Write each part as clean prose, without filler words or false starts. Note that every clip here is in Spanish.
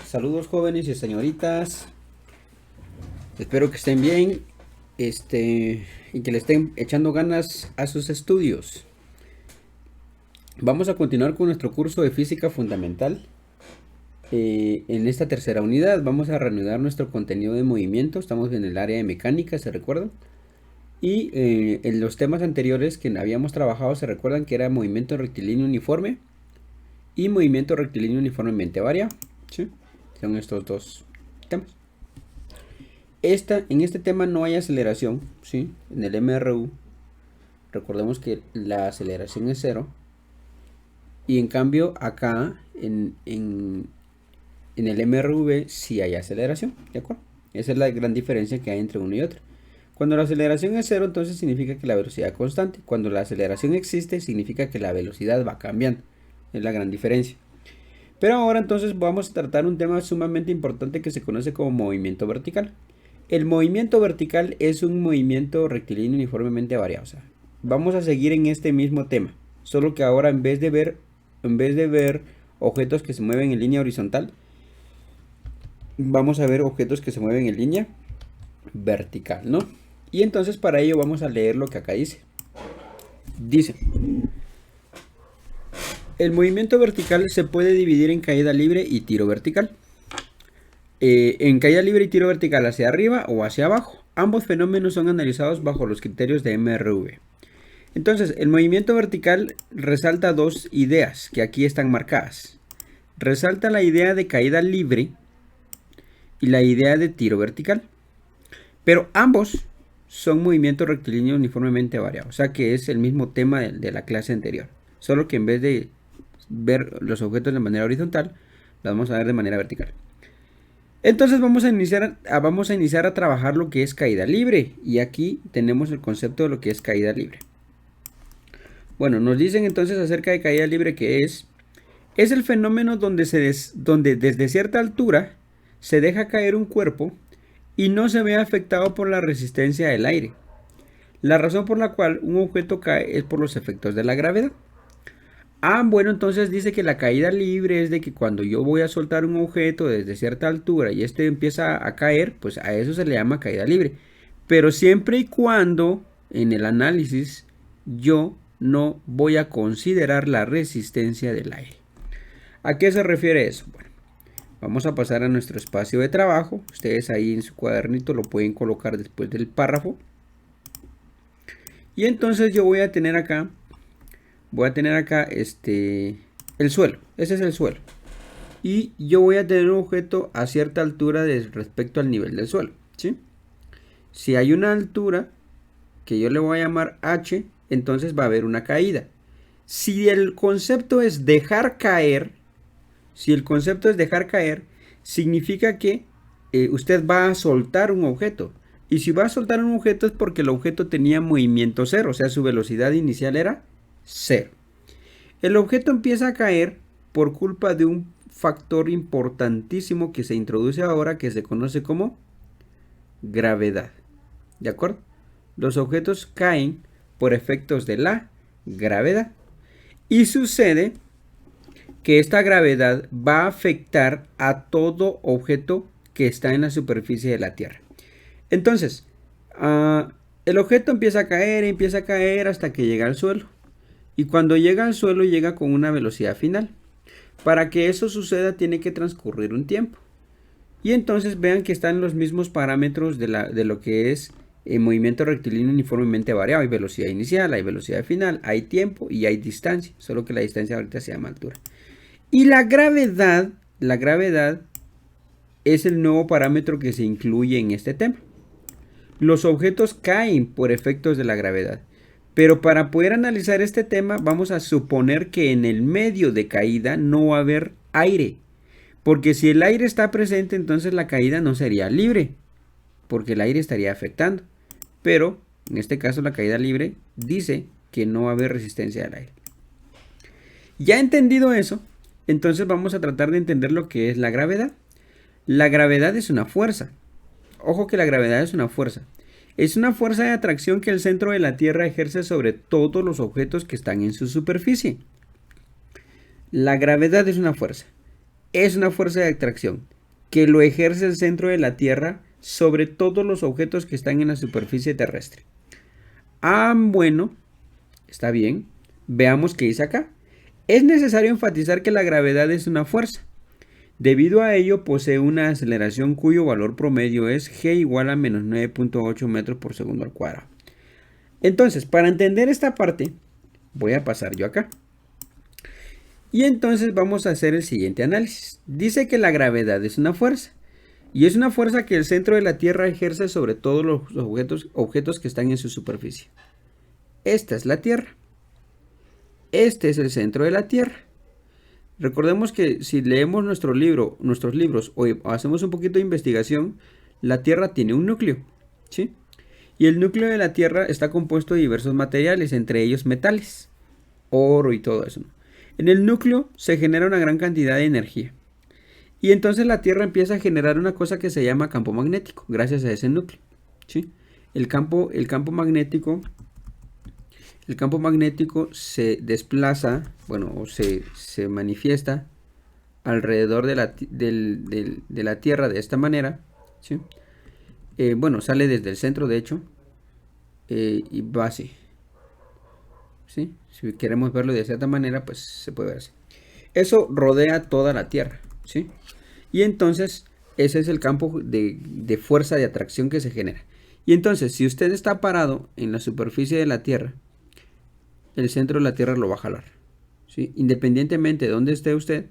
Saludos jóvenes y señoritas. Espero que estén bien, y que le estén echando ganas a sus estudios. Vamos a continuar con nuestro curso de física fundamental. En esta tercera unidad vamos a reanudar nuestro contenido de movimiento. Estamos en el área de mecánica, ¿se recuerdan? Y en los temas anteriores que habíamos trabajado, se recuerdan que era movimiento rectilíneo uniforme y movimiento rectilíneo uniformemente variable, ¿sí? Son estos dos temas. En este tema no hay aceleración, ¿sí? En el MRU, recordemos que la aceleración es cero. Y en cambio acá, en el MRV, sí hay aceleración, ¿de acuerdo? Esa es la gran diferencia que hay entre uno y otro. Cuando la aceleración es cero, entonces significa que la velocidad es constante. Cuando la aceleración existe, significa que la velocidad va cambiando. Es la gran diferencia. Pero ahora entonces vamos a tratar un tema sumamente importante que se conoce como movimiento vertical. El movimiento vertical es un movimiento rectilíneo uniformemente variable. O sea, vamos a seguir en este mismo tema, solo que ahora en vez de ver objetos que se mueven en línea horizontal, vamos a ver objetos que se mueven en línea vertical, ¿no? Y entonces para ello vamos a leer lo que acá dice. Dice: el movimiento vertical se puede dividir en caída libre y tiro vertical. En caída libre y tiro vertical hacia arriba o hacia abajo. Ambos fenómenos son analizados bajo los criterios de MRV. Entonces, el movimiento vertical resalta dos ideas que aquí están marcadas. Resalta la idea de caída libre y la idea de tiro vertical. Pero ambos son movimientos rectilíneos uniformemente variados. O sea que es el mismo tema de la clase anterior. Solo que en vez de ver los objetos de manera horizontal, los vamos a ver de manera vertical. Entonces vamos a iniciar a trabajar lo que es caída libre. Y aquí tenemos el concepto de lo que es caída libre. Bueno, nos dicen entonces acerca de caída libre que es el fenómeno donde desde cierta altura se deja caer un cuerpo y no se ve afectado por la resistencia del aire. La razón por la cual un objeto cae es por los efectos de la gravedad. Bueno, entonces dice que la caída libre es de que cuando yo voy a soltar un objeto desde cierta altura y este empieza a caer, pues a eso se le llama caída libre. Pero siempre y cuando en el análisis yo no voy a considerar la resistencia del aire. ¿A qué se refiere eso? Bueno, vamos a pasar a nuestro espacio de trabajo. Ustedes ahí en su cuadernito lo pueden colocar después del párrafo. Y entonces yo voy a tener acá el suelo. Ese es el suelo. Y yo voy a tener un objeto a cierta altura respecto al nivel del suelo, ¿sí? Si hay una altura que yo le voy a llamar H, entonces va a haber una caída. Si el concepto es dejar caer, significa que usted va a soltar un objeto. Y si va a soltar un objeto es porque el objeto tenía movimiento cero, o sea, su velocidad inicial era cero. El objeto empieza a caer por culpa de un factor importantísimo que se introduce ahora, que se conoce como gravedad. ¿De acuerdo? Los objetos caen por efectos de la gravedad. Y sucede que esta gravedad va a afectar a todo objeto que está en la superficie de la Tierra. Entonces, el objeto empieza a caer hasta que llega al suelo. Y cuando llega al suelo llega con una velocidad final. Para que eso suceda tiene que transcurrir un tiempo. Y entonces vean que están los mismos parámetros de lo que es el movimiento rectilíneo uniformemente variado. Hay velocidad inicial, hay velocidad final, hay tiempo y hay distancia. Solo que la distancia ahorita se llama altura. Y la gravedad es el nuevo parámetro que se incluye en este tema. Los objetos caen por efectos de la gravedad. Pero para poder analizar este tema vamos a suponer que en el medio de caída no va a haber aire. Porque si el aire está presente, entonces la caída no sería libre. Porque el aire estaría afectando. Pero en este caso la caída libre dice que no va a haber resistencia al aire. Ya entendido eso, entonces vamos a tratar de entender lo que es la gravedad. La gravedad es una fuerza. Ojo que la gravedad es una fuerza. Es una fuerza de atracción que el centro de la Tierra ejerce sobre todos los objetos que están en su superficie. La gravedad es una fuerza de atracción. que lo ejerce el centro de la Tierra sobre todos los objetos que están en la superficie terrestre. Bueno, está bien. Veamos qué dice acá. Es necesario enfatizar que la gravedad es una fuerza. Debido a ello, posee una aceleración cuyo valor promedio es g igual a menos 9.8 metros por segundo al cuadrado. Entonces, para entender esta parte, voy a pasar yo acá. Y entonces vamos a hacer el siguiente análisis. Dice que la gravedad es una fuerza. Y es una fuerza que el centro de la Tierra ejerce sobre todos los objetos que están en su superficie. Esta es la Tierra. Este es el centro de la Tierra. Recordemos que si leemos nuestros libros o hacemos un poquito de investigación, la Tierra tiene un núcleo, ¿sí? Y el núcleo de la Tierra está compuesto de diversos materiales, entre ellos metales, oro y todo eso, ¿no? En el núcleo se genera una gran cantidad de energía. Y entonces la Tierra empieza a generar una cosa que se llama campo magnético, gracias a ese núcleo, ¿sí? El campo magnético se desplaza, bueno, o se manifiesta alrededor de la Tierra de esta manera, ¿sí? Bueno, sale desde el centro, de hecho, y va así, ¿sí? Si queremos verlo de cierta manera, pues se puede ver así. Eso rodea toda la Tierra, ¿sí? Y entonces ese es el campo de fuerza de atracción que se genera. Y entonces, si usted está parado en la superficie de la Tierra, el centro de la Tierra lo va a jalar, ¿sí? Independientemente de dónde esté usted,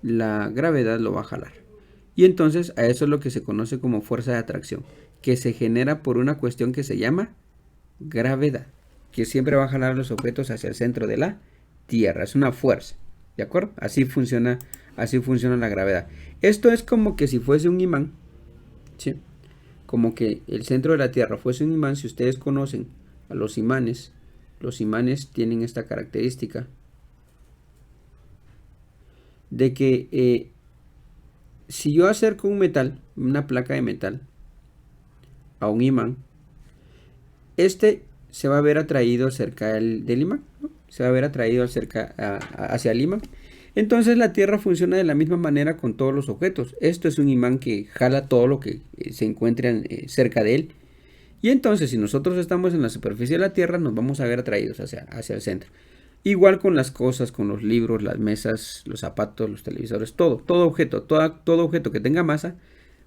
la gravedad lo va a jalar. Y entonces a eso es lo que se conoce como fuerza de atracción, que se genera por una cuestión que se llama gravedad, que siempre va a jalar los objetos hacia el centro de la Tierra. Es una fuerza, ¿de acuerdo? Así funciona la gravedad. Esto es como que si fuese un imán, ¿sí? Como que el centro de la Tierra fuese un imán. Si ustedes conocen a los imanes tienen esta característica de que si yo acerco una placa de metal, a un imán, este se va a ver atraído cerca del imán, ¿no? Se va a ver atraído hacia el imán. Entonces la Tierra funciona de la misma manera con todos los objetos. Esto es un imán que jala todo lo que se encuentre cerca de él. Y entonces si nosotros estamos en la superficie de la Tierra, nos vamos a ver atraídos hacia el centro. Igual con las cosas, con los libros, las mesas, los zapatos, los televisores, todo objeto que tenga masa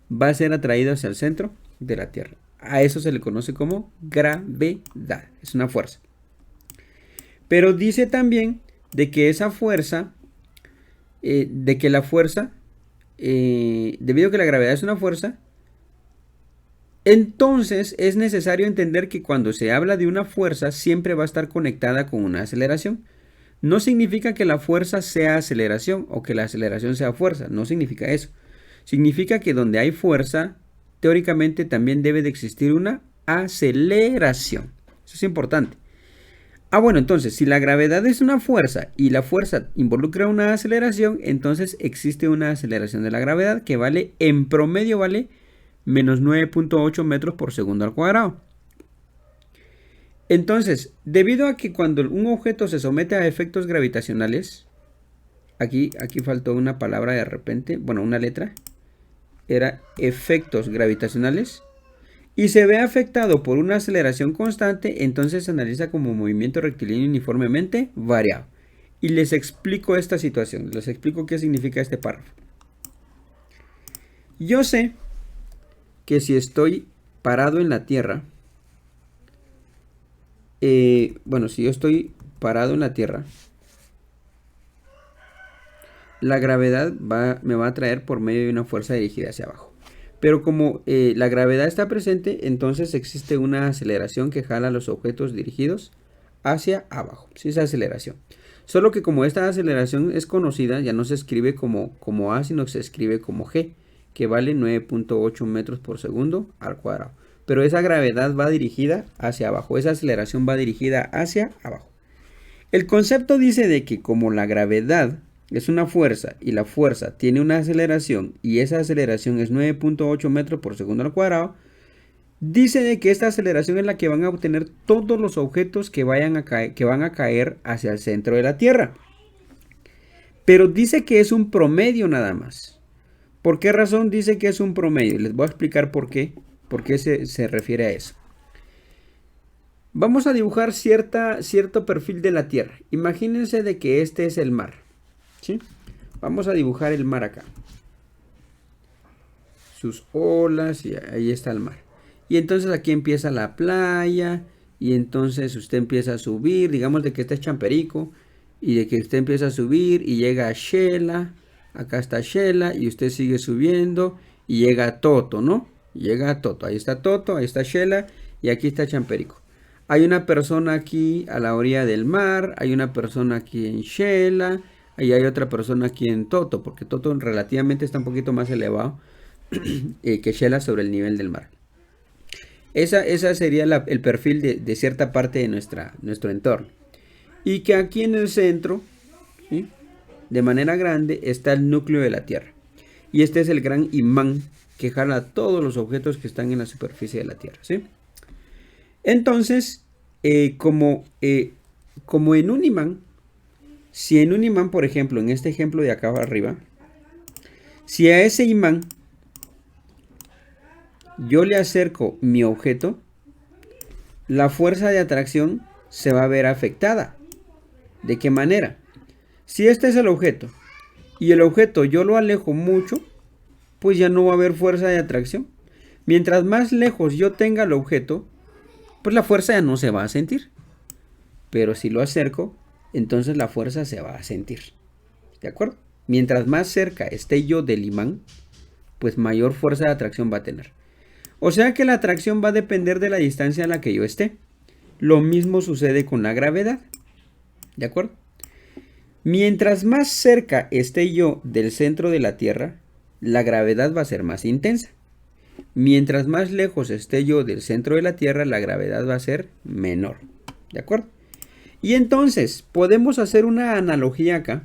va a ser atraído hacia el centro de la Tierra. A eso se le conoce como gravedad. Es una fuerza. Pero dice también de que esa fuerza, debido a que la gravedad es una fuerza, entonces es necesario entender que cuando se habla de una fuerza siempre va a estar conectada con una aceleración. No significa que la fuerza sea aceleración o que la aceleración sea fuerza. No significa eso. Significa que donde hay fuerza, teóricamente también debe de existir una aceleración. Eso es importante. Bueno, entonces si la gravedad es una fuerza y la fuerza involucra una aceleración, entonces existe una aceleración de la gravedad que en promedio vale menos 9.8 metros por segundo al cuadrado. Entonces, debido a que cuando un objeto se somete a efectos gravitacionales, aquí faltó una palabra de repente, bueno, una letra, era efectos gravitacionales, y se ve afectado por una aceleración constante, entonces se analiza como movimiento rectilíneo uniformemente variado. Y les explico esta situación, les explico qué significa este párrafo. Yo sé que si estoy parado en la Tierra, si yo estoy parado en la Tierra, la gravedad me va a atraer por medio de una fuerza dirigida hacia abajo. Pero como la gravedad está presente, entonces existe una aceleración que jala los objetos dirigidos hacia abajo. ¿Sí? Esa aceleración. Solo que como esta aceleración es conocida, ya no se escribe como A, sino que se escribe como G, que vale 9.8 metros por segundo al cuadrado. Pero esa gravedad va dirigida hacia abajo. Esa aceleración va dirigida hacia abajo. El concepto dice de que como la gravedad es una fuerza y la fuerza tiene una aceleración y esa aceleración es 9.8 metros por segundo al cuadrado, dice de que esta aceleración es la que van a obtener todos los objetos que van a caer hacia el centro de la Tierra. Pero dice que es un promedio nada más. ¿Por qué razón dice que es un promedio? Les voy a explicar por qué se refiere a eso. Vamos a dibujar cierto perfil de la Tierra. Imagínense de que este es el mar, ¿sí? Vamos a dibujar el mar acá. Sus olas y ahí está el mar. Y entonces aquí empieza la playa y entonces usted empieza a subir, digamos de que este es Champerico y de que usted empieza a subir y llega a Xela, acá está Xela y usted sigue subiendo y llega a Toto, ¿no? Llega a Toto, ahí está Toto, ahí está Xela y aquí está Champerico. Hay una persona aquí a la orilla del mar, hay una persona aquí en Xela, y hay otra persona aquí en Toto, porque Toto relativamente está un poquito más elevado que Xela sobre el nivel del mar. Esa sería el perfil de cierta parte de nuestro entorno. Y que aquí en el centro, ¿sí?, de manera grande, está el núcleo de la Tierra. Y este es el gran imán que jala todos los objetos que están en la superficie de la Tierra, ¿sí? Entonces, como en un imán, si en un imán, por ejemplo, en este ejemplo de acá arriba, si a ese imán yo le acerco mi objeto, la fuerza de atracción se va a ver afectada. ¿De qué manera? Si este es el objeto y el objeto yo lo alejo mucho, pues ya no va a haber fuerza de atracción. Mientras más lejos yo tenga el objeto, pues la fuerza ya no se va a sentir. Pero si lo acerco, entonces la fuerza se va a sentir. ¿De acuerdo? Mientras más cerca esté yo del imán, pues mayor fuerza de atracción va a tener. O sea que la atracción va a depender de la distancia a la que yo esté. Lo mismo sucede con la gravedad. ¿De acuerdo? Mientras más cerca esté yo del centro de la Tierra, la gravedad va a ser más intensa. Mientras más lejos esté yo del centro de la Tierra, la gravedad va a ser menor. ¿De acuerdo? Y entonces podemos hacer una analogía acá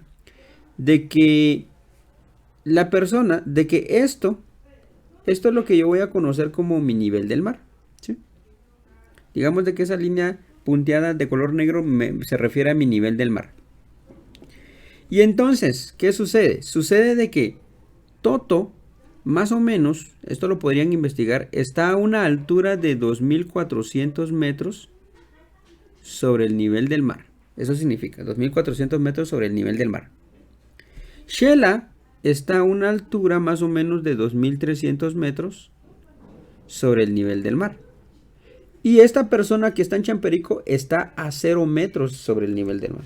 de que la persona, de que esto es lo que yo voy a conocer como mi nivel del mar, ¿sí? Digamos de que esa línea punteada de color negro se refiere a mi nivel del mar. Y entonces, ¿qué sucede? Sucede de que Toto, más o menos, esto lo podrían investigar, está a una altura de 2400 metros sobre el nivel del mar. Eso significa 2400 metros sobre el nivel del mar. Xela está a una altura más o menos de 2300 metros sobre el nivel del mar. Y esta persona que está en Champerico está a 0 metros sobre el nivel del mar.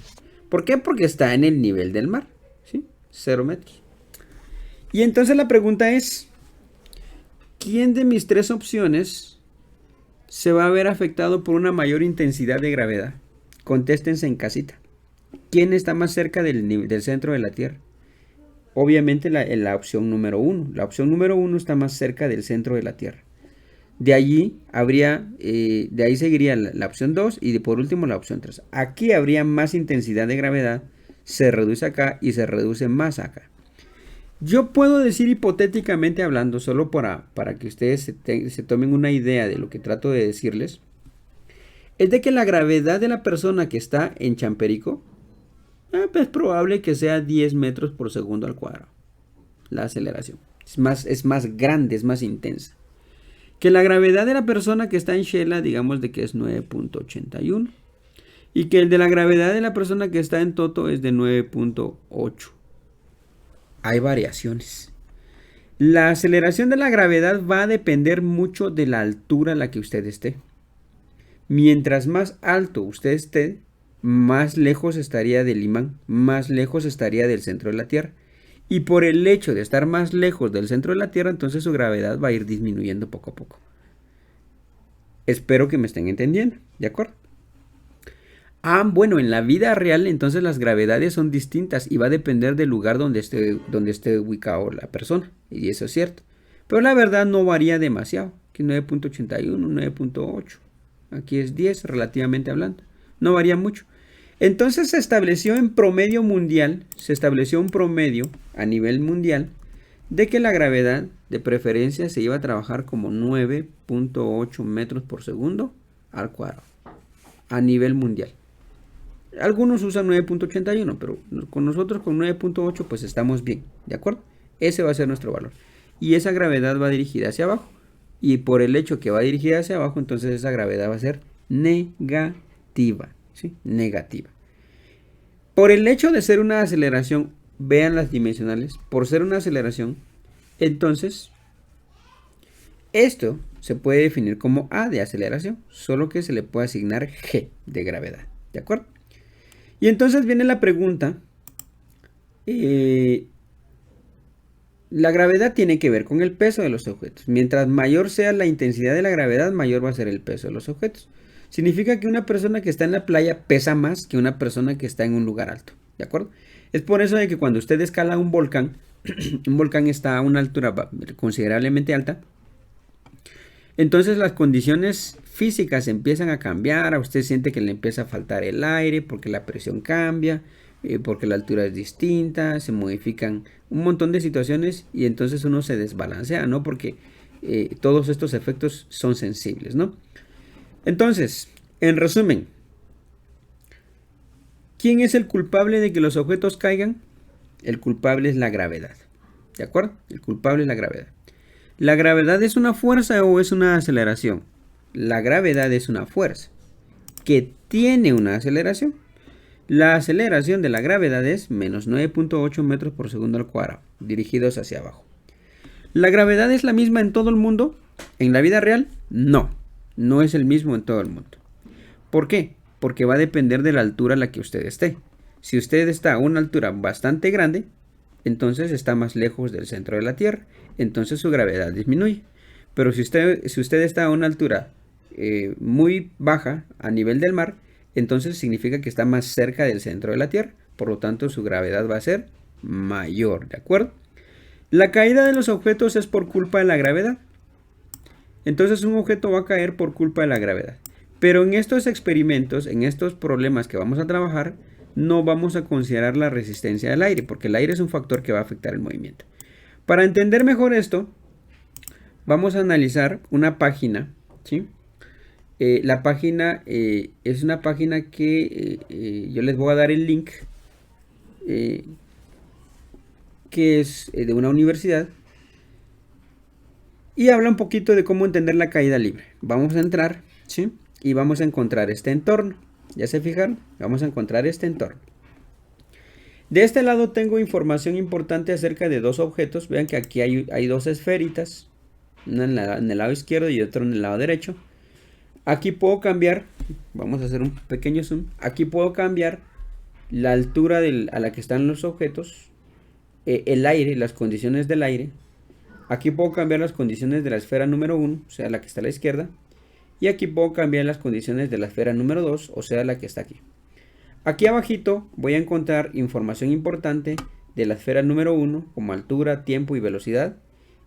¿Por qué? Porque está en el nivel del mar, ¿sí? 0 metros. Y entonces la pregunta es, ¿quién de mis tres opciones se va a ver afectado por una mayor intensidad de gravedad? Contéstense en casita. ¿Quién está más cerca del centro de la Tierra? Obviamente la opción número 1. La opción número 1 está más cerca del centro de la Tierra. De allí de ahí seguiría la opción 2 y por último la opción 3. Aquí habría más intensidad de gravedad, se reduce acá y se reduce más acá. Yo puedo decir hipotéticamente hablando, solo para que ustedes se tomen una idea de lo que trato de decirles, es de que la gravedad de la persona que está en Champerico, es probable que sea 10 metros por segundo al cuadrado. La aceleración es más grande, es más intensa. Que la gravedad de la persona que está en Xela, digamos de que es 9.81. Y que el de la gravedad de la persona que está en Toto es de 9.8. Hay variaciones. La aceleración de la gravedad va a depender mucho de la altura a la que usted esté. Mientras más alto usted esté, más lejos estaría del imán, más lejos estaría del centro de la Tierra. Y por el hecho de estar más lejos del centro de la Tierra, entonces su gravedad va a ir disminuyendo poco a poco. Espero que me estén entendiendo, ¿de acuerdo? Bueno, en la vida real entonces las gravedades son distintas y va a depender del lugar donde esté ubicado la persona. Y eso es cierto. Pero la verdad no varía demasiado. Aquí 9.81, 9.8. Aquí es 10 relativamente hablando. No varía mucho. Entonces se estableció en promedio mundial, se estableció un promedio a nivel mundial de que la gravedad de preferencia se iba a trabajar como 9.8 metros por segundo al cuadrado a nivel mundial. Algunos usan 9.81, pero con nosotros con 9.8 pues estamos bien, ¿de acuerdo? Ese va a ser nuestro valor. Y esa gravedad va dirigida hacia abajo. Y por el hecho que va dirigida hacia abajo, entonces esa gravedad va a ser negativa. ¿Sí? Negativa. Por el hecho de ser una aceleración, vean las dimensionales, por ser una aceleración, entonces esto se puede definir como A de aceleración, solo que se le puede asignar G de gravedad. ¿De acuerdo? Y entonces viene la pregunta. La gravedad tiene que ver con el peso de los objetos. Mientras mayor sea la intensidad de la gravedad, mayor va a ser el peso de los objetos. Significa que una persona que está en la playa pesa más que una persona que está en un lugar alto. ¿De acuerdo? Es por eso de que cuando usted escala un volcán, un volcán está a una altura considerablemente alta, entonces las condiciones físicas empiezan a cambiar, a usted siente que le empieza a faltar el aire porque la presión cambia, porque la altura es distinta, se modifican un montón de situaciones y entonces uno se desbalancea, ¿no? Porque todos estos efectos son sensibles, ¿no? Entonces, en resumen, ¿quién es el culpable de que los objetos caigan? El culpable es la gravedad, ¿de acuerdo? El culpable es la gravedad. ¿La gravedad es una fuerza o es una aceleración? La gravedad es una fuerza que tiene una aceleración. La aceleración de la gravedad es menos 9.8 metros por segundo al cuadrado, dirigidos hacia abajo. ¿La gravedad es la misma en todo el mundo? ¿En la vida real? No, no es el mismo en todo el mundo. ¿Por qué? Porque va a depender de la altura a la que usted esté. Si usted está a una altura bastante grande, entonces está más lejos del centro de la Tierra, entonces su gravedad disminuye. Pero si usted está a una altura muy baja a nivel del mar, entonces significa que está más cerca del centro de la Tierra, por lo tanto su gravedad va a ser mayor, ¿de acuerdo? La caída de los objetos es por culpa de la gravedad. Entonces un objeto va a caer por culpa de la gravedad. Pero en estos experimentos, en estos problemas que vamos a trabajar, no vamos a considerar la resistencia del aire, porque el aire es un factor que va a afectar el movimiento. Para entender mejor esto, vamos a analizar una página, ¿sí? La página es una página que yo les voy a dar el link, que es de una universidad, y habla un poquito de cómo entender la caída libre. Vamos a entrar, ¿sí? Y vamos a encontrar este entorno. ¿Ya se fijaron? Vamos a encontrar este entorno. De este lado tengo información importante acerca de dos objetos. Vean que aquí hay dos esferitas, una en el lado izquierdo y otra en el lado derecho. Aquí puedo cambiar, vamos a hacer un pequeño zoom. Aquí puedo cambiar la altura a la que están los objetos, el aire, las condiciones del aire. Aquí puedo cambiar las condiciones de la esfera número 1, o sea, la que está a la izquierda. Y aquí puedo cambiar las condiciones de la esfera número 2, o sea, la que está aquí. Aquí abajito voy a encontrar información importante de la esfera número 1, como altura, tiempo y velocidad.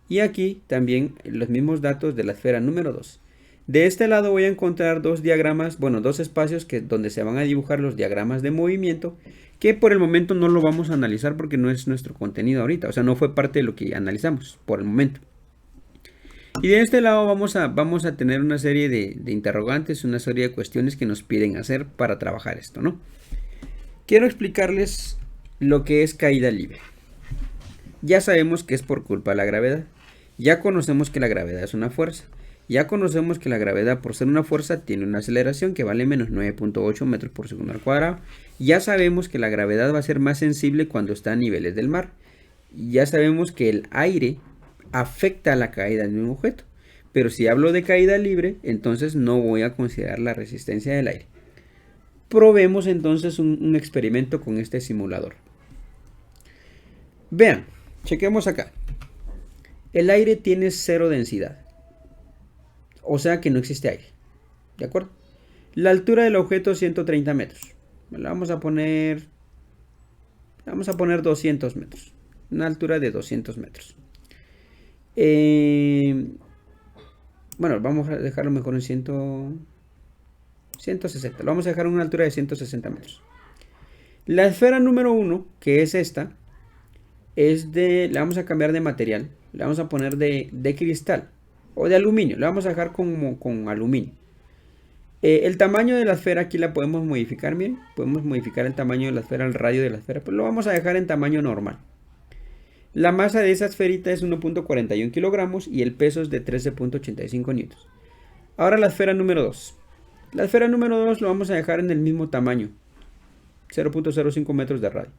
Y aquí también los mismos datos de la esfera número 2. De este lado voy a encontrar dos diagramas, bueno, dos espacios donde se van a dibujar los diagramas de movimiento, que por el momento no lo vamos a analizar porque no es nuestro contenido ahorita, o sea, no fue parte de lo que analizamos por el momento. Y de este lado vamos a tener una serie de interrogantes, una serie de cuestiones que nos piden hacer para trabajar esto, ¿no? Quiero explicarles lo que es caída libre. Ya sabemos que es por culpa de la gravedad. Ya conocemos que la gravedad es una fuerza. Ya conocemos que la gravedad, por ser una fuerza, tiene una aceleración que vale menos 9.8 metros por segundo al cuadrado. Ya sabemos que la gravedad va a ser más sensible cuando está a niveles del mar. Ya sabemos que el aire afecta a la caída de un objeto. Pero si hablo de caída libre, entonces no voy a considerar la resistencia del aire. Probemos entonces un experimento con este simulador. Vean, chequemos acá. El aire tiene cero densidad. O sea que no existe aire. ¿De acuerdo? La altura del objeto es 130 metros. Le vamos a poner 200 metros. Una altura de 200 metros. Bueno, vamos a dejarlo mejor en 160. Lo vamos a dejar a una altura de 160 metros. La esfera número 1, que es esta, le vamos a cambiar de material. Le vamos a poner de cristal o de aluminio. Le vamos a dejar con aluminio. El tamaño de la esfera aquí la podemos modificar. Miren, podemos modificar el tamaño de la esfera, el radio de la esfera, pero lo vamos a dejar en tamaño normal. La masa de esa esferita es 1.41 kilogramos y el peso es de 13.85 newtons. Ahora la esfera número 2. La esfera número 2 lo vamos a dejar en el mismo tamaño, 0.05 metros de radio.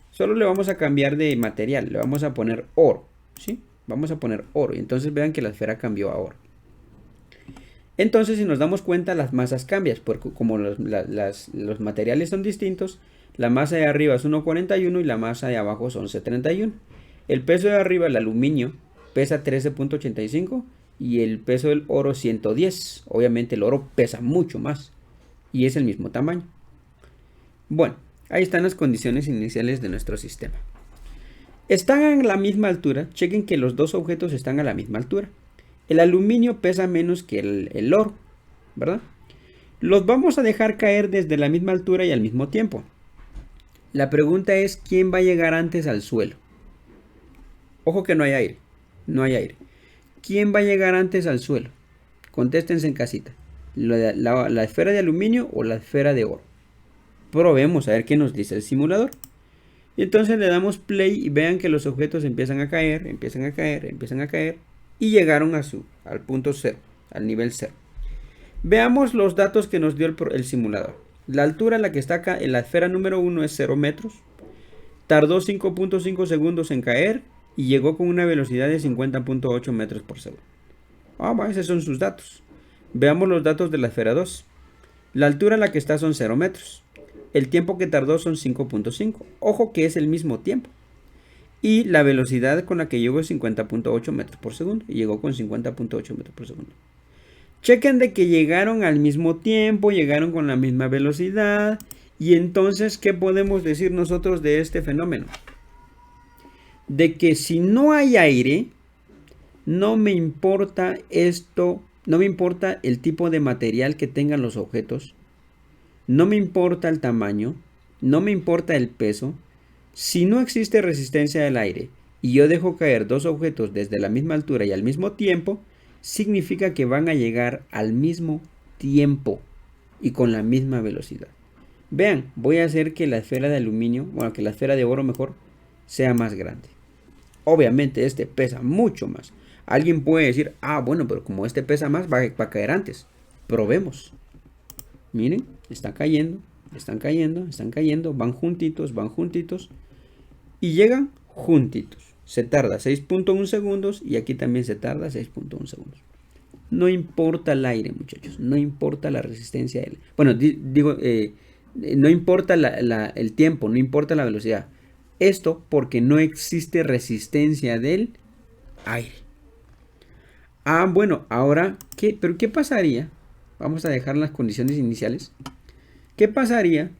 Solo le vamos a cambiar de material, le vamos a poner oro, ¿sí? Vamos a poner oro y entonces vean que la esfera cambió a oro. Entonces, si nos damos cuenta, las masas cambian, porque como los materiales son distintos, la masa de arriba es 1.41 y la masa de abajo son 11.31. El peso de arriba, el aluminio, pesa 13.85 y el peso del oro 110. Obviamente el oro pesa mucho más y es el mismo tamaño. Bueno, ahí están las condiciones iniciales de nuestro sistema. Están a la misma altura, chequen que los dos objetos están a la misma altura. El aluminio pesa menos que el oro, ¿verdad? Los vamos a dejar caer desde la misma altura y al mismo tiempo. La pregunta es, ¿quién va a llegar antes al suelo? Ojo que no hay aire, no hay aire. ¿Quién va a llegar antes al suelo? Contéstense en casita. ¿La esfera de aluminio o la esfera de oro? Probemos a ver qué nos dice el simulador. Y entonces le damos play y vean que los objetos empiezan a caer, empiezan a caer, empiezan a caer. Y llegaron al punto 0, al nivel 0. Veamos los datos que nos dio el simulador. La altura en la que está acá en la esfera número 1 es 0 metros. Tardó 5.5 segundos en caer y llegó con una velocidad de 50.8 metros por segundo. Esos son sus datos. Veamos los datos de la esfera 2. La altura en la que está son 0 metros. El tiempo que tardó son 5.5. Ojo que es el mismo tiempo. Y la velocidad con la que llegó es 50.8 metros por segundo. Y llegó con 50.8 metros por segundo. Chequen de que llegaron al mismo tiempo, llegaron con la misma velocidad. Y entonces, ¿qué podemos decir nosotros de este fenómeno? De que si no hay aire, no me importa esto, no me importa el tipo de material que tengan los objetos. No me importa el tamaño, no me importa el peso. Si no existe resistencia del aire y yo dejo caer dos objetos desde la misma altura y al mismo tiempo, significa que van a llegar al mismo tiempo y con la misma velocidad. Vean, voy a hacer que la esfera de aluminio, que la esfera de oro mejor, sea más grande. Obviamente este pesa mucho más. Alguien puede decir, bueno, pero como este pesa más, va a caer antes. Probemos. Miren, están cayendo, están cayendo, están cayendo, van juntitos y llegan juntitos. Se tarda 6.1 segundos y aquí también se tarda 6.1 segundos. No importa el aire, muchachos, no importa la resistencia. No importa el tiempo, no importa la velocidad. Esto porque no existe resistencia del aire. Bueno, ahora, ¿pero qué pasaría? Vamos a dejar las condiciones iniciales. ¿Qué pasaría?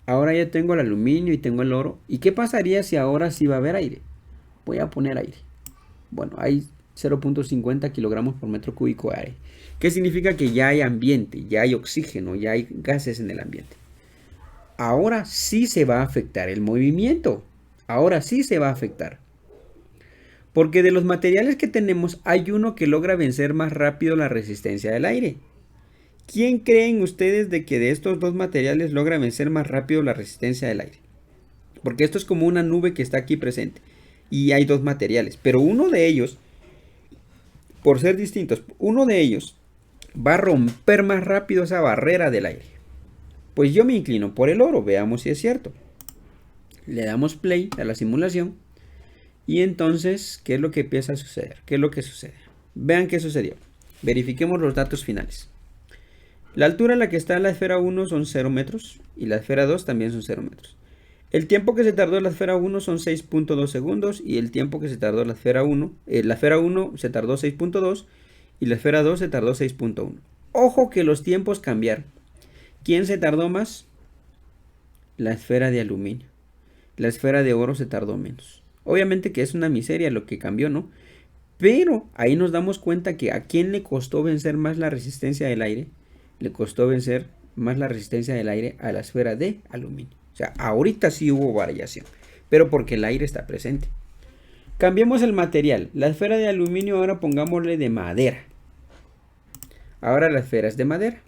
Ahora ya tengo el aluminio y tengo el oro. ¿Y qué pasaría si ahora sí va a haber aire? Voy a poner aire. Bueno, hay 0.50 kilogramos por metro cúbico de aire. ¿Qué significa? Que ya hay ambiente, ya hay oxígeno, ya hay gases en el ambiente. Ahora sí se va a afectar el movimiento. Ahora sí se va a afectar. Porque de los materiales que tenemos hay uno que logra vencer más rápido la resistencia del aire. ¿Quién creen ustedes de que de estos dos materiales logra vencer más rápido la resistencia del aire? Porque esto es como una nube que está aquí presente. Y hay dos materiales. Pero uno de ellos, por ser distintos, uno de ellos va a romper más rápido esa barrera del aire. Pues yo me inclino por el oro. Veamos si es cierto. Le damos play a la simulación. Y entonces, ¿qué es lo que empieza a suceder? ¿Qué es lo que sucede? Vean qué sucedió. Verifiquemos los datos finales. La altura en la que está la esfera 1 son 0 metros y la esfera 2 también son 0 metros. El tiempo que se tardó la esfera 1 son 6.2 segundos y el tiempo que se tardó la esfera 1, la esfera 1 se tardó 6.2 y la esfera 2 se tardó 6.1. Ojo que los tiempos cambiaron. ¿Quién se tardó más? La esfera de aluminio. La esfera de oro se tardó menos. Obviamente que es una miseria lo que cambió, ¿no? Pero ahí nos damos cuenta que a quién le costó vencer más la resistencia del aire. Le costó vencer más la resistencia del aire a la esfera de aluminio. O sea, ahorita sí hubo variación, pero porque el aire está presente. Cambiemos el material. La esfera de aluminio ahora pongámosle de madera. Ahora la esfera es de madera.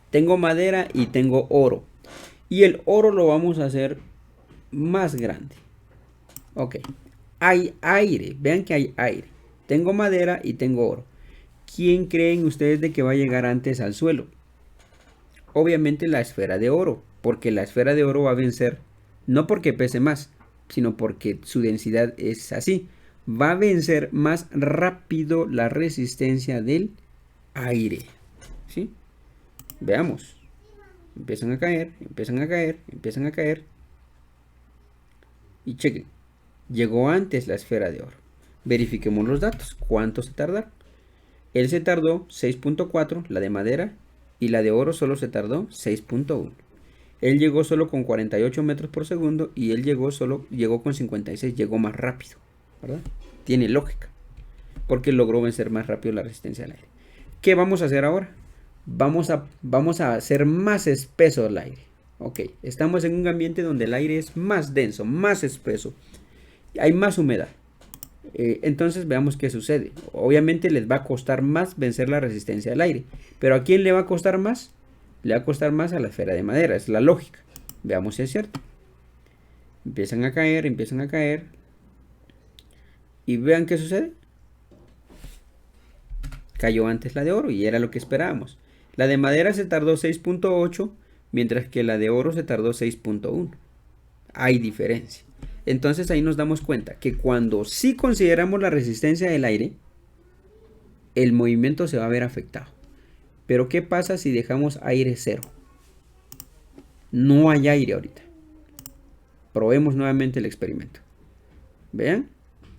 Tengo madera y tengo oro. Y el oro lo vamos a hacer más grande. Ok. hay aire. Vean que hay aire. Tengo madera y tengo oro. ¿Quién creen ustedes de que va a llegar antes al suelo? Obviamente la esfera de oro, porque la esfera de oro va a vencer, no porque pese más, sino porque su densidad es así. Va a vencer más rápido la resistencia del aire. ¿Sí? Veamos. Empiezan a caer, empiezan a caer, empiezan a caer. Y chequen. Llegó antes la esfera de oro. Verifiquemos los datos. ¿Cuánto se tardaron? Él se tardó 6.4, la de madera, y la de oro solo se tardó 6.1. Él llegó solo con 48 metros por segundo y él llegó con 56, llegó más rápido, ¿verdad? Tiene lógica, porque logró vencer más rápido la resistencia al aire. ¿Qué vamos a hacer ahora? Vamos a hacer más espeso el aire. Ok, estamos en un ambiente donde el aire es más denso, más espeso, hay más humedad. Entonces veamos qué sucede. Obviamente les va a costar más vencer la resistencia al aire. Pero ¿a quién le va a costar más? Le va a costar más a la esfera de madera. Es la lógica. Veamos si es cierto. Empiezan a caer, empiezan a caer. Y vean qué sucede. Cayó antes la de oro y era lo que esperábamos. La de madera se tardó 6.8, mientras que la de oro se tardó 6.1. Hay diferencia. Entonces ahí nos damos cuenta que cuando sí consideramos la resistencia del aire, el movimiento se va a ver afectado. Pero ¿qué pasa si dejamos aire cero? No hay aire ahorita. Probemos nuevamente el experimento. Vean,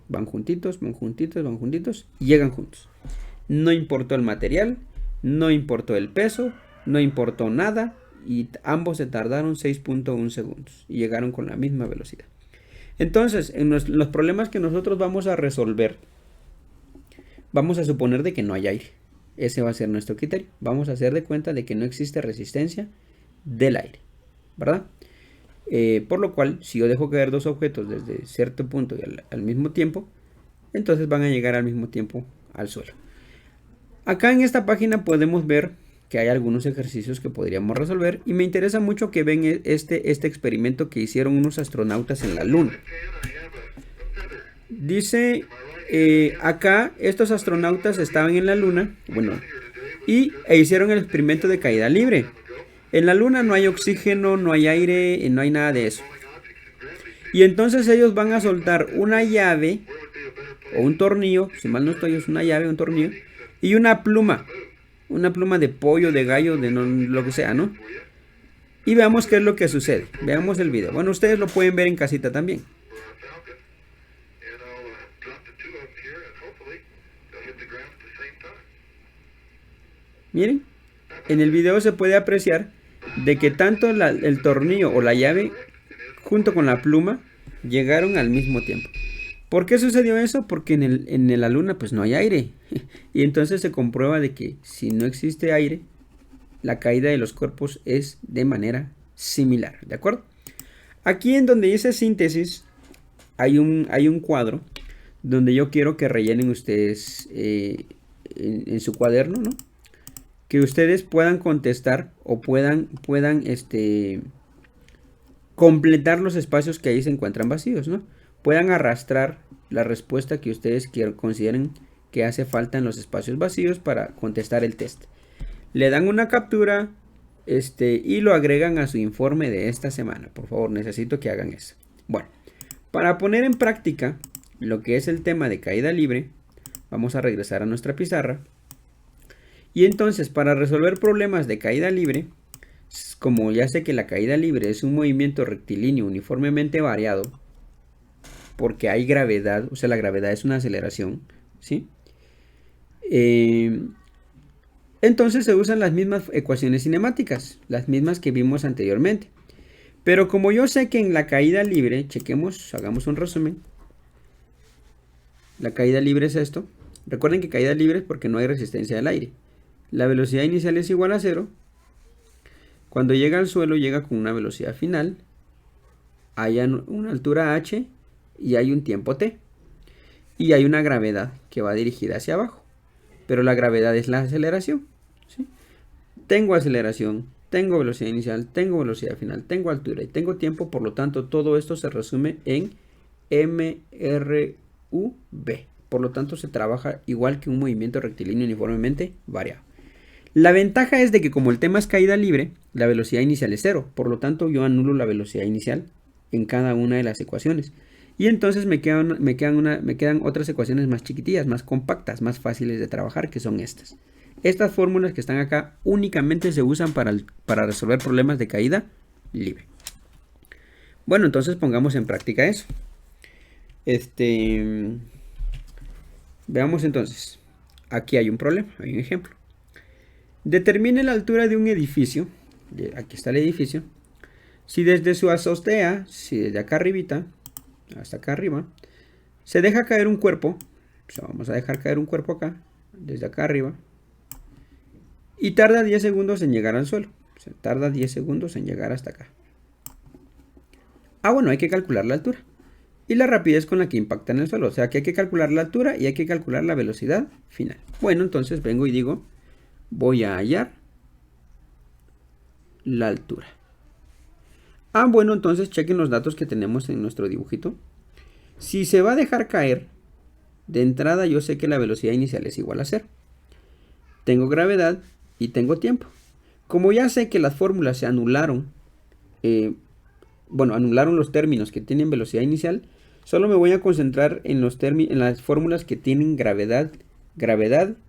van juntitos, van juntitos, van juntitos y llegan juntos. No importó el material, no importó el peso, no importó nada y ambos se tardaron 6.1 segundos y llegaron con la misma velocidad. Entonces, en los problemas que nosotros vamos a resolver, vamos a suponer de que no hay aire. Ese va a ser nuestro criterio. Vamos a hacer de cuenta de que no existe resistencia del aire, ¿verdad? Por lo cual, si yo dejo caer dos objetos desde cierto punto y al mismo tiempo, entonces van a llegar al mismo tiempo al suelo. Acá en esta página podemos ver que hay algunos ejercicios que podríamos resolver y me interesa mucho que ven este experimento que hicieron unos astronautas en la luna. Dice acá estos astronautas estaban en la luna, bueno, e hicieron el experimento de caída libre. En la luna no hay oxígeno, no hay aire, no hay nada de eso. Y entonces ellos van a soltar una llave o un tornillo, si mal no estoy, es una llave, un tornillo, y una pluma de pollo, de gallo, de lo que sea, ¿no? Y veamos qué es lo que sucede. Veamos el video. Bueno, ustedes lo pueden ver en casita también. Miren, en el video se puede apreciar de que tanto el tornillo o la llave junto con la pluma llegaron al mismo tiempo. ¿Por qué sucedió eso? Porque en la luna pues no hay aire. Y entonces se comprueba de que si no existe aire, la caída de los cuerpos es de manera similar. ¿De acuerdo? Aquí en donde dice síntesis hay un cuadro donde yo quiero que rellenen ustedes en su cuaderno, ¿no? Que ustedes puedan contestar o puedan completar los espacios que ahí se encuentran vacíos, ¿no? Puedan arrastrar la respuesta que ustedes consideren que hace falta en los espacios vacíos para contestar el test. Le dan una captura y lo agregan a su informe de esta semana. Por favor, necesito que hagan eso. Bueno, para poner en práctica lo que es el tema de caída libre, vamos a regresar a nuestra pizarra. Y entonces, para resolver problemas de caída libre, como ya sé que la caída libre es un movimiento rectilíneo uniformemente variado, porque hay gravedad, o sea, la gravedad es una aceleración, ¿sí? Entonces se usan las mismas ecuaciones cinemáticas, las mismas que vimos anteriormente. Pero como yo sé que en la caída libre, chequemos, hagamos un resumen. La caída libre es esto. Recuerden que caída libre es porque no hay resistencia del aire. La velocidad inicial es igual a 0. Cuando llega al suelo llega con una velocidad final. Hay una altura h y hay un tiempo t. Y hay una gravedad que va dirigida hacia abajo. Pero la gravedad es la aceleración, ¿sí? Tengo aceleración, tengo velocidad inicial, tengo velocidad final, tengo altura y tengo tiempo. Por lo tanto, todo esto se resume en MRUV. Por lo tanto, se trabaja igual que un movimiento rectilíneo uniformemente variado. La ventaja es de que como el tema es caída libre, la velocidad inicial es 0. Por lo tanto, yo anulo la velocidad inicial en cada una de las ecuaciones. Y entonces me quedan otras ecuaciones más chiquitillas, más compactas, más fáciles de trabajar, que son estas. Estas fórmulas que están acá únicamente se usan para resolver problemas de caída libre. Bueno, entonces pongamos en práctica eso. Veamos entonces. Aquí hay un problema, hay un ejemplo. Determine la altura de un edificio. Aquí está el edificio. Si desde su azotea, si desde acá arribita, hasta acá arriba, se deja caer un cuerpo. O sea, vamos a dejar caer un cuerpo acá, desde acá arriba. Y tarda 10 segundos en llegar al suelo. O sea, tarda 10 segundos en llegar hasta acá. Bueno, hay que calcular la altura. Y la rapidez con la que impacta en el suelo. O sea, que hay que calcular la altura y hay que calcular la velocidad final. Bueno, entonces vengo y digo, voy a hallar la altura. Bueno, entonces chequen los datos que tenemos en nuestro dibujito. Si se va a dejar caer, de entrada yo sé que la velocidad inicial es igual a 0. Tengo gravedad y tengo tiempo. Como ya sé que las fórmulas se anularon, anularon los términos que tienen velocidad inicial, solo me voy a concentrar en las fórmulas que tienen gravedad,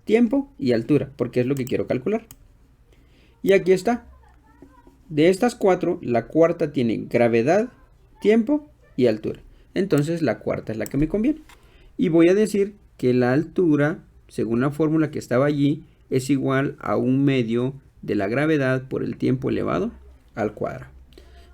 tiempo y altura, porque es lo que quiero calcular. Y aquí está. De estas 4, la cuarta tiene gravedad, tiempo y altura. Entonces la cuarta es la que me conviene. Y voy a decir que la altura, según la fórmula que estaba allí, es igual a 1/2 de la gravedad por el tiempo elevado al cuadrado.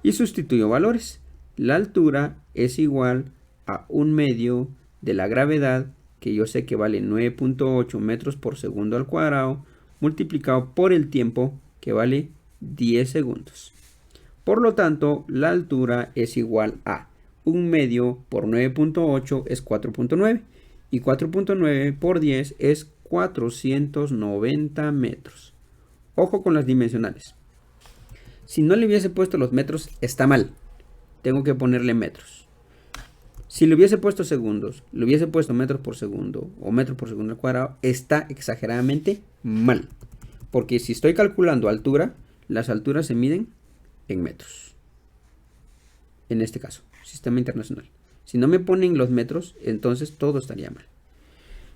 Y sustituyo valores. La altura es igual a 1/2 de la gravedad, que yo sé que vale 9.8 metros por segundo al cuadrado, multiplicado por el tiempo, que vale 10 segundos. Por lo tanto, la altura es igual a 1/2 por 9.8 es 4.9. Y 4.9 por 10 es 490 metros. Ojo con las dimensionales. Si no le hubiese puesto los metros, está mal. Tengo que ponerle metros. Si le hubiese puesto segundos, le hubiese puesto metros por segundo o metros por segundo al cuadrado, está exageradamente mal. Porque si estoy calculando altura, las alturas se miden en metros. En este caso, sistema internacional. Si no me ponen los metros, entonces todo estaría mal.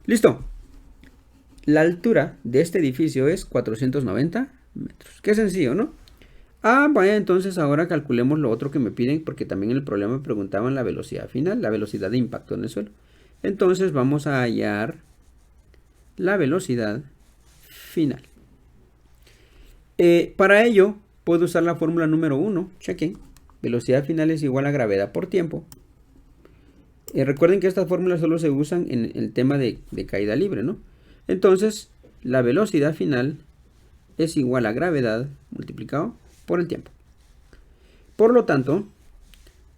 Listo. La altura de este edificio es 490 metros. Qué sencillo, ¿no? Vaya, entonces ahora calculemos lo otro que me piden, porque también en el problema me preguntaban la velocidad final, la velocidad de impacto en el suelo. Entonces vamos a hallar la velocidad final. Para ello, puedo usar la fórmula número 1. Chequen. Velocidad final es igual a gravedad por tiempo. Recuerden que estas fórmulas solo se usan en el tema de caída libre, ¿no? Entonces, la velocidad final es igual a gravedad multiplicado por el tiempo. Por lo tanto,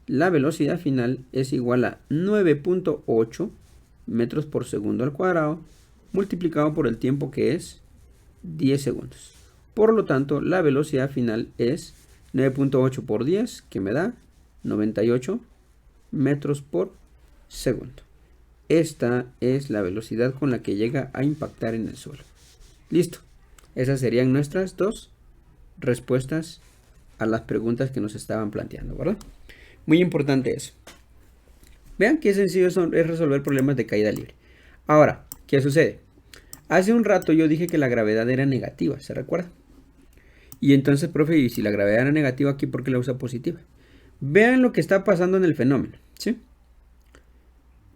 la velocidad final es igual a 9.8 metros por segundo al cuadrado multiplicado por el tiempo, que es 10 segundos. Por lo tanto, la velocidad final es 9.8 por 10, que me da 98 metros por segundo. Esta es la velocidad con la que llega a impactar en el suelo. Listo. Esas serían nuestras dos respuestas a las preguntas que nos estaban planteando, ¿verdad? Muy importante eso. Vean qué sencillo es resolver problemas de caída libre. Ahora, ¿qué sucede? Hace un rato yo dije que la gravedad era negativa, ¿se recuerda? Y entonces, profe, ¿y si la gravedad era negativa aquí, por qué la usa positiva? Vean lo que está pasando en el fenómeno, ¿sí?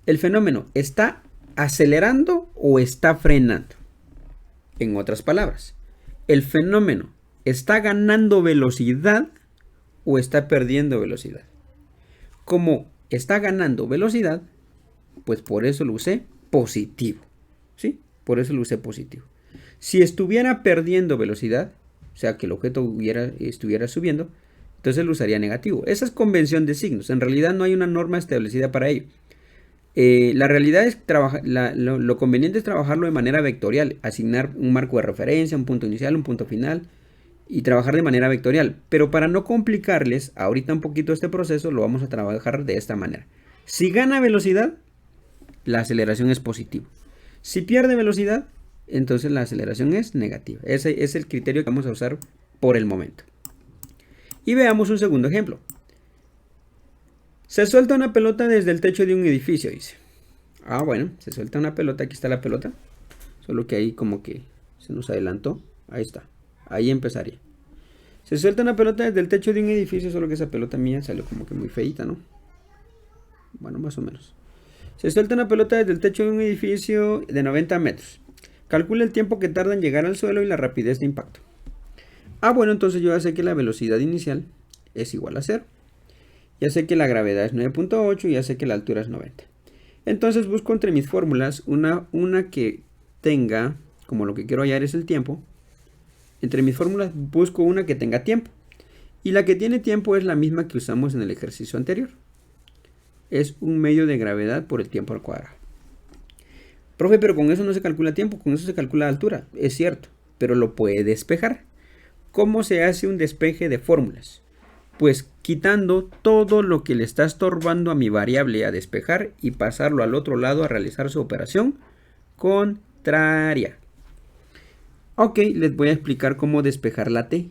El fenómeno ¿está acelerando o está frenando? En otras palabras, ¿el fenómeno está ganando velocidad o está perdiendo velocidad? Como está ganando velocidad, pues por eso lo usé positivo, ¿sí? Por eso lo usé positivo. Si estuviera perdiendo velocidad, o sea que el objeto estuviera subiendo, entonces lo usaría negativo. Esa es convención de signos. En realidad no hay una norma establecida para ello. La realidad es lo conveniente es trabajarlo de manera vectorial, asignar un marco de referencia, un punto inicial, un punto final y trabajar de manera vectorial. Pero para no complicarles ahorita un poquito este proceso, lo vamos a trabajar de esta manera. Si gana velocidad, la aceleración es positiva. Si pierde velocidad, entonces la aceleración es negativa. Ese es el criterio que vamos a usar por el momento. Y veamos un segundo ejemplo. Se suelta una pelota desde el techo de un edificio, dice. Ah, bueno, se suelta una pelota, aquí está la pelota. Solo que ahí como que se nos adelantó. Ahí está, ahí empezaría. Se suelta una pelota desde el techo de un edificio, solo que esa pelota mía salió como que muy feita, ¿no? Bueno, más o menos. Se suelta una pelota desde el techo de un edificio de 90 metros. Calcula el tiempo que tarda en llegar al suelo y la rapidez de impacto. Ah, bueno, entonces yo ya sé que la velocidad inicial es igual a 0. Ya sé que la gravedad es 9.8 y ya sé que la altura es 90. Entonces busco entre mis fórmulas una que tenga, como lo que quiero hallar es el tiempo. Entre mis fórmulas busco una que tenga tiempo. Y la que tiene tiempo es la misma que usamos en el ejercicio anterior. Es un medio de gravedad por el tiempo al cuadrado. Profe, pero con eso no se calcula tiempo, con eso se calcula altura. Es cierto, pero lo puede despejar. ¿Cómo se hace un despeje de fórmulas? Pues quitando todo lo que le está estorbando a mi variable a despejar y pasarlo al otro lado a realizar su operación contraria. Ok, les voy a explicar cómo despejar la t.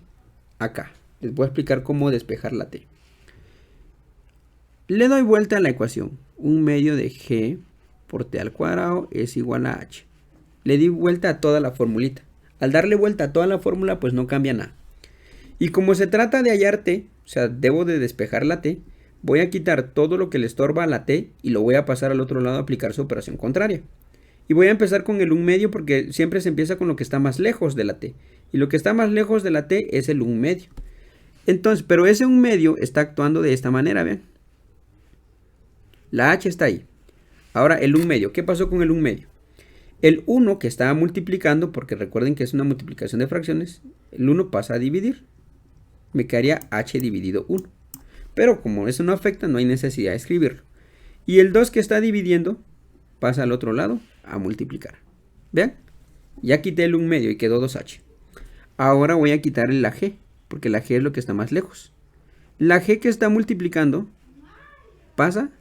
Acá, les voy a explicar cómo despejar la t. Le doy vuelta a la ecuación. Un medio de g por t al cuadrado es igual a h. Le di vuelta a toda la formulita. Al darle vuelta a toda la fórmula, pues no cambia nada. Y como se trata de hallar t, o sea, debo de despejar la t, voy a quitar todo lo que le estorba a la t y lo voy a pasar al otro lado a aplicar su operación contraria. Y voy a empezar con el 1 medio porque siempre se empieza con lo que está más lejos de la t. Y lo que está más lejos de la t es el 1 medio. Entonces, pero ese 1 medio está actuando de esta manera, vean. La h está ahí. Ahora el 1 medio. ¿Qué pasó con el 1 medio? El 1 que estaba multiplicando, porque recuerden que es una multiplicación de fracciones, el 1 pasa a dividir. Me quedaría h dividido 1. Pero como eso no afecta, no hay necesidad de escribirlo. Y el 2 que está dividiendo pasa al otro lado a multiplicar. ¿Vean? Ya quité el 1 medio y quedó 2h. Ahora voy a quitarle la g, porque la g es lo que está más lejos. La g que está multiplicando pasa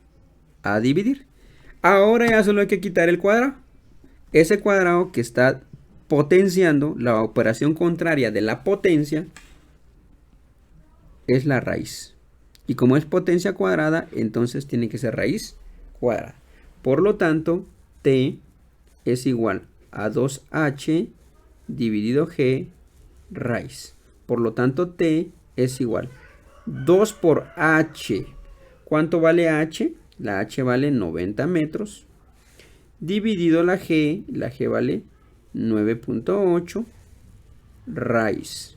a dividir. Ahora ya solo hay que quitar el cuadrado. Ese cuadrado que está potenciando la operación contraria de la potencia es la raíz. Y como es potencia cuadrada, entonces tiene que ser raíz cuadrada. Por lo tanto, t es igual a 2h dividido g raíz. Por lo tanto, t es igual 2 por h. ¿Cuánto vale h? La h vale 90 metros. Dividido la g vale 9.8 raíz.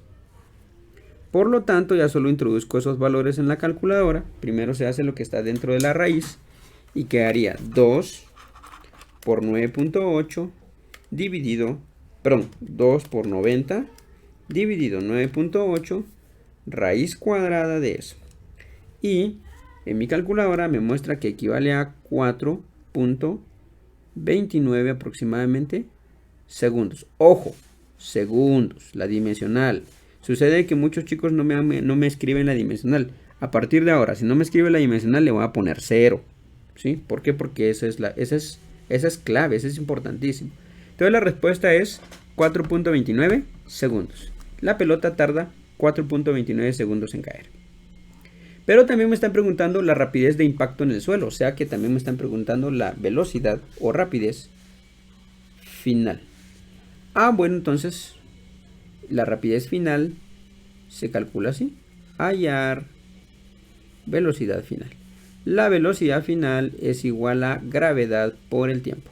Por lo tanto, ya solo introduzco esos valores en la calculadora. Primero se hace lo que está dentro de la raíz y quedaría 2 por 9.8 dividido, perdón, 2 por 90 dividido 9.8 raíz cuadrada de eso. Y en mi calculadora me muestra que equivale a 4.29 aproximadamente segundos. Ojo, segundos, la dimensional. Sucede que muchos chicos no me escriben la dimensional. A partir de ahora, si no me escribe la dimensional, le voy a poner 0. ¿Sí? ¿Por qué? Porque esa es clave, esa es importantísimo. Entonces la respuesta es 4.29 segundos. La pelota tarda 4.29 segundos en caer. Pero también me están preguntando la rapidez de impacto en el suelo. O sea que también me están preguntando la velocidad o rapidez final. Ah, bueno, entonces la rapidez final se calcula así. Hallar velocidad final. La velocidad final es igual a gravedad por el tiempo.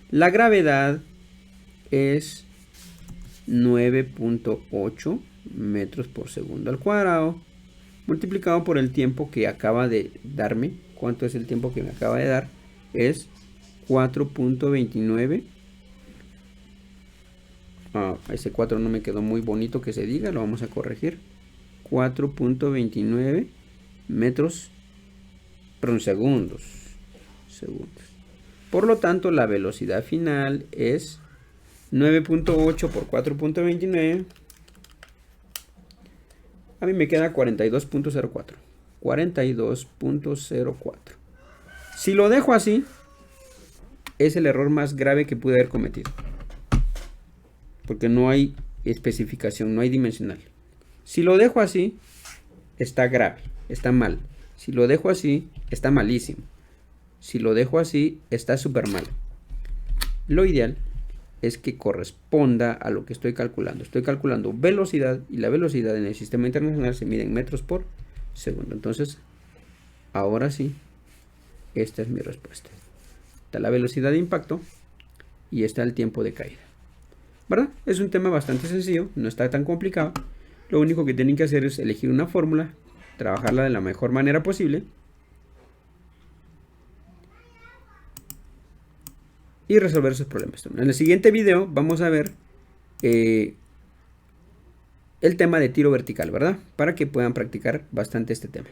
La gravedad es 9.8 metros por segundo al cuadrado multiplicado por el tiempo que acaba de darme. ¿Cuánto es el tiempo que me acaba de dar? Es 4.29. Ese 4 no me quedó muy bonito que se diga, lo vamos a corregir. 4.29 metros, perdón, segundos. Por lo tanto, la velocidad final es 9.8 por 4.29. A mí me queda 42.04. 42.04. Si lo dejo así, es el error más grave que pude haber cometido. Porque no hay especificación, no hay dimensional. Si lo dejo así, está grave, está mal. Si lo dejo así, está malísimo. Si lo dejo así, está súper mal. Lo ideal es que corresponda a lo que estoy calculando. Estoy calculando velocidad y la velocidad en el sistema internacional se mide en metros por segundo. Entonces, ahora sí, esta es mi respuesta. Está la velocidad de impacto y está el tiempo de caída. ¿Verdad? Es un tema bastante sencillo, no está tan complicado. Lo único que tienen que hacer es elegir una fórmula, trabajarla de la mejor manera posible y resolver esos problemas. En el siguiente video vamos a ver el tema de tiro vertical, ¿verdad? Para que puedan practicar bastante este tema.